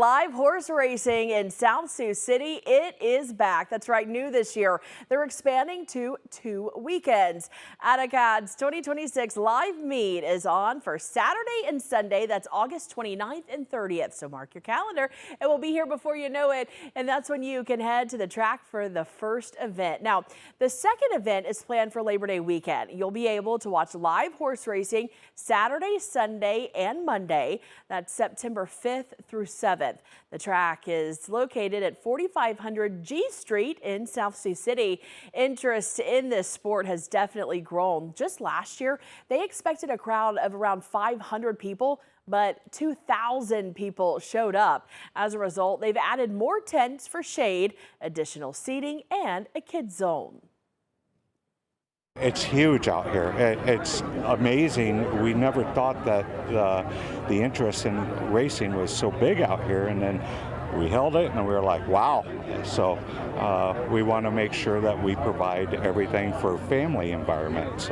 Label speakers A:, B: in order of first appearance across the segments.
A: Live horse racing in South Sioux City, it is back. That's right, new this year. They're expanding to 2 weekends. Atacad's 2026 live meet is on for Saturday and Sunday. That's August 29th and 30th. So mark your calendar. It will be here before you know it. And that's when you can head to the track for the first event. Now, the second event is planned for Labor Day weekend. You'll be able to watch live horse racing Saturday, Sunday, and Monday. That's September 5th through 7th. The track is located at 4500 G Street in South Sioux City. Interest in this sport has definitely grown. Just last year, they expected a crowd of around 500 people, but 2,000 people showed up. As a result, they've added more tents for shade, additional seating, and a kids zone.
B: It's huge out here. It's amazing. We never thought that the interest in racing was so big out here, and then we held it and we were like, wow. So we want to make sure that we provide everything for family environments.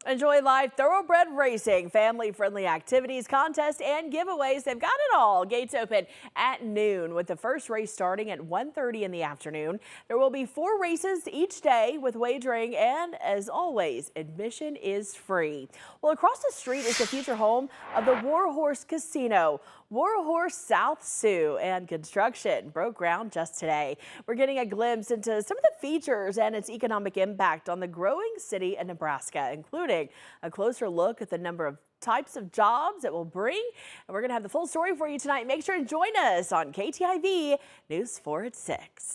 A: Enjoy live thoroughbred racing, family-friendly activities, contests, and giveaways. They've got it all. Gates open at noon with the first race starting at 1:30 in the afternoon. There will be 4 races each day with wagering, and as always, admission is free. Well, across the street is the future home of the Warhorse Casino. Warhorse South Sioux and construction broke ground just today. We're getting a glimpse into some of the features and its economic impact on the growing city of Nebraska, including a closer look at the number of types of jobs it will bring. And we're going to have the full story for you tonight. Make sure to join us on KTIV News 4 at 6.